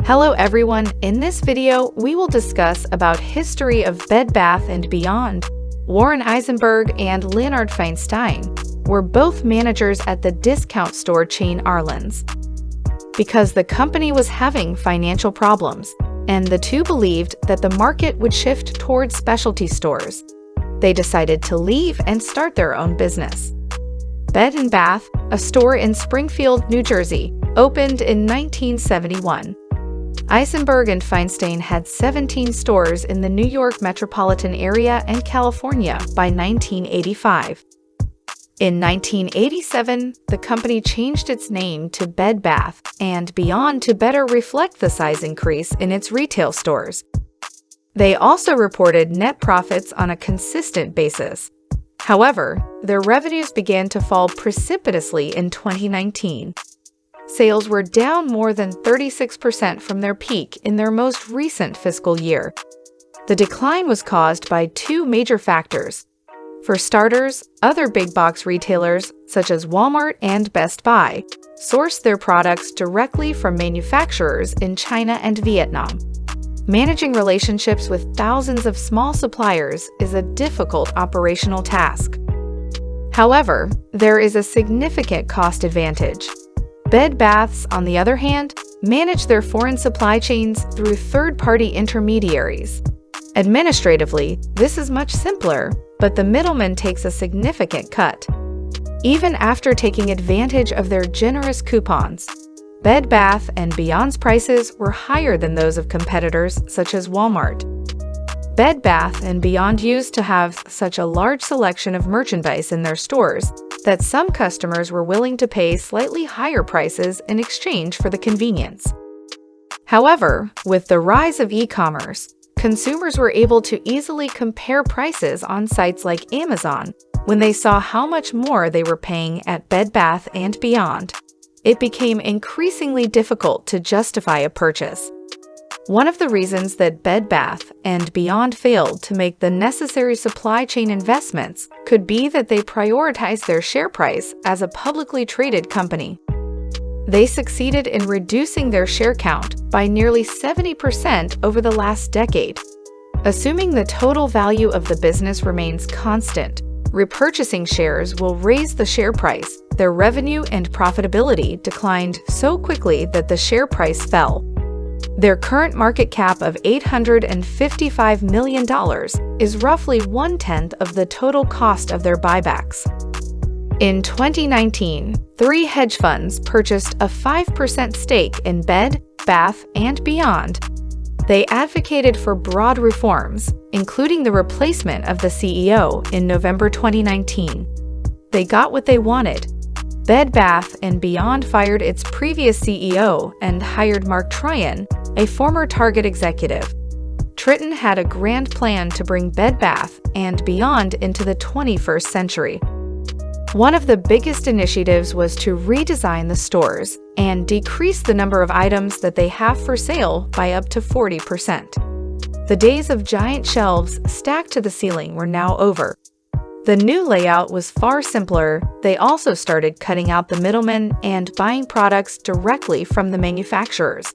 Hello everyone, in this video we will discuss about history of Bed Bath & Beyond. Warren Eisenberg and Leonard Feinstein were both managers at the discount store chain Arlen's. Because the company was having financial problems, and the two believed that the market would shift towards specialty stores, they decided to leave and start their own business. Bed & Bath, a store in Springfield, New Jersey, opened in 1971. Eisenberg and Feinstein had 17 stores in the New York metropolitan area and California by 1985. In 1987, the company changed its name to Bed Bath & Beyond to better reflect the size increase in its retail stores. They also reported net profits on a consistent basis. However, their revenues began to fall precipitously in 2019. Sales were down more than 36% from their peak in their most recent fiscal year. The decline was caused by two major factors. For starters, other big-box retailers, such as Walmart and Best Buy, sourced their products directly from manufacturers in China and Vietnam. Managing relationships with thousands of small suppliers is a difficult operational task. However, there is a significant cost advantage. Bed Baths, on the other hand, manage their foreign supply chains through third-party intermediaries. Administratively, this is much simpler, but the middleman takes a significant cut. Even after taking advantage of their generous coupons, Bed Bath & Beyond's prices were higher than those of competitors such as Walmart. Bed Bath & Beyond used to have such a large selection of merchandise in their stores that some customers were willing to pay slightly higher prices in exchange for the convenience. However, with the rise of e-commerce, consumers were able to easily compare prices on sites like Amazon when they saw how much more they were paying at Bed Bath & Beyond. It became increasingly difficult to justify a purchase. One of the reasons that Bed Bath & Beyond failed to make the necessary supply chain investments could be that they prioritized their share price as a publicly traded company. They succeeded in reducing their share count by nearly 70% over the last decade. Assuming the total value of the business remains constant, repurchasing shares will raise the share price. Their revenue and profitability declined so quickly that the share price fell. Their current market cap of $855 million is roughly one-tenth of the total cost of their buybacks. In 2019, 3 hedge funds purchased a 5% stake in Bed Bath & Beyond. They advocated for broad reforms, including the replacement of the CEO in November 2019. They got what they wanted. Bed Bath & Beyond fired its previous CEO and hired Mark Tryon, a former Target executive. Tryon had a grand plan to bring Bed Bath & Beyond into the 21st century. One of the biggest initiatives was to redesign the stores and decrease the number of items that they have for sale by up to 40%. The days of giant shelves stacked to the ceiling were now over. The new layout was far simpler. They also started cutting out the middlemen and buying products directly from the manufacturers.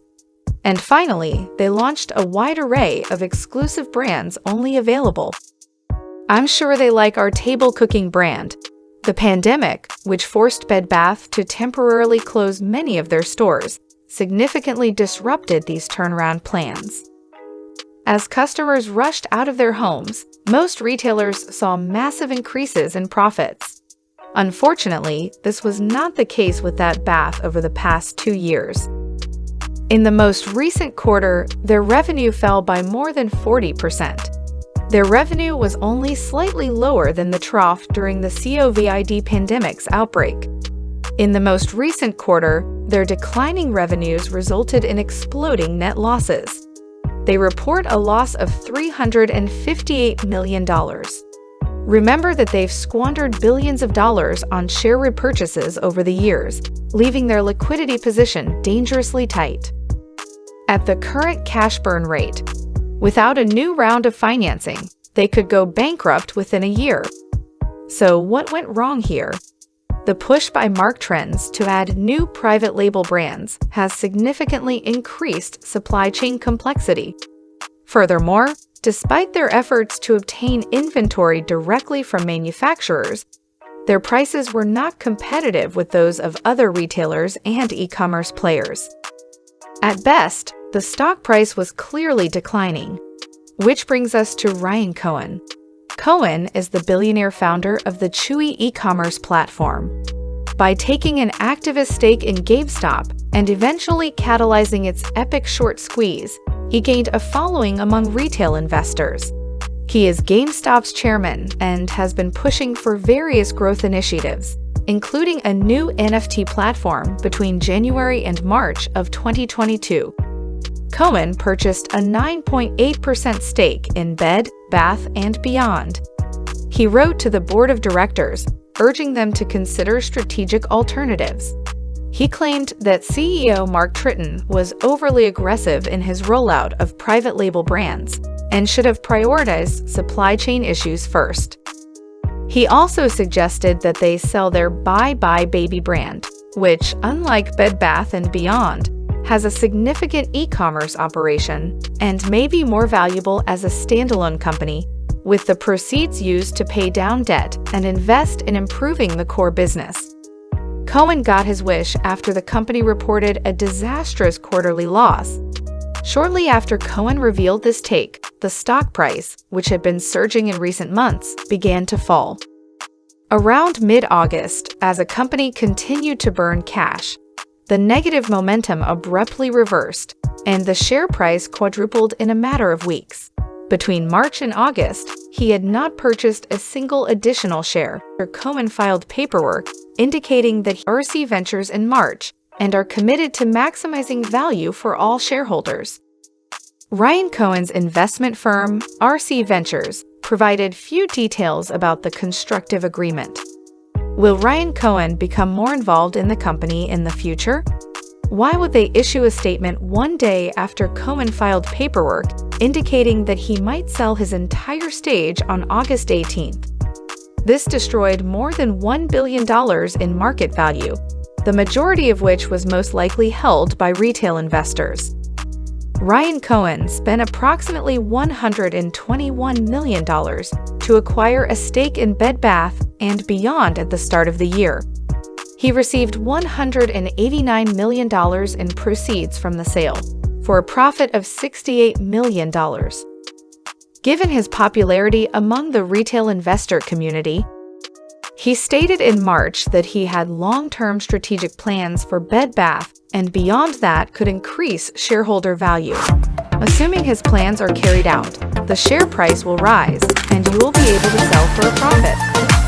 And finally, they launched a wide array of exclusive brands only available. I'm sure they like our table cooking brand. The pandemic, which forced Bed Bath to temporarily close many of their stores, significantly disrupted these turnaround plans. As customers rushed out of their homes, most retailers saw massive increases in profits. Unfortunately, this was not the case with Bed Bath over the past 2 years. In the most recent quarter, their revenue fell by more than 40%. Their revenue was only slightly lower than the trough during the COVID pandemic's outbreak. In the most recent quarter, their declining revenues resulted in exploding net losses. They report a loss of $358 million. Remember that they've squandered billions of dollars on share repurchases over the years, leaving their liquidity position dangerously tight. At the current cash burn rate, without a new round of financing, they could go bankrupt within a year. So what went wrong here? The push by Mark Trends to add new private label brands has significantly increased supply chain complexity. Furthermore, despite their efforts to obtain inventory directly from manufacturers, their prices were not competitive with those of other retailers and e-commerce players. At best, the stock price was clearly declining. Which brings us to Ryan Cohen. Cohen is the billionaire founder of the Chewy e-commerce platform. By taking an activist stake in GameStop and eventually catalyzing its epic short squeeze, he gained a following among retail investors. He is GameStop's chairman and has been pushing for various growth initiatives, including a new NFT platform between January and March of 2022. Cohen purchased a 9.8% stake in Bed Bath & Beyond. He wrote to the board of directors, urging them to consider strategic alternatives. He claimed that CEO Mark Tritton was overly aggressive in his rollout of private label brands and should have prioritized supply chain issues first. He also suggested that they sell their Bye Bye Baby brand, which, unlike Bed Bath & Beyond, has a significant e-commerce operation and may be more valuable as a standalone company, with the proceeds used to pay down debt and invest in improving the core business. Cohen got his wish after the company reported a disastrous quarterly loss. Shortly after Cohen revealed this take, the stock price, which had been surging in recent months, began to fall. Around mid-August, as the company continued to burn cash, the negative momentum abruptly reversed, and the share price quadrupled in a matter of weeks. Between March and August, he had not purchased a single additional share. Cohen filed paperwork indicating that RC Ventures in March and are committed to maximizing value for all shareholders. Ryan Cohen's investment firm, RC Ventures, provided few details about the constructive agreement. Will Ryan Cohen become more involved in the company in the future? Why would they issue a statement one day after Cohen filed paperwork indicating that he might sell his entire stage on August 18th? This destroyed more than $1 billion in market value, the majority of which was most likely held by retail investors. Ryan Cohen spent approximately $121 million to acquire a stake in Bed Bath & Beyond at the start of the year. He received $189 million in proceeds from the sale, for a profit of $68 million. Given his popularity among the retail investor community, he stated in March that he had long-term strategic plans for Bed Bath & Beyond that could increase shareholder value. Assuming his plans are carried out, the share price will rise, and you will be able to sell for a profit.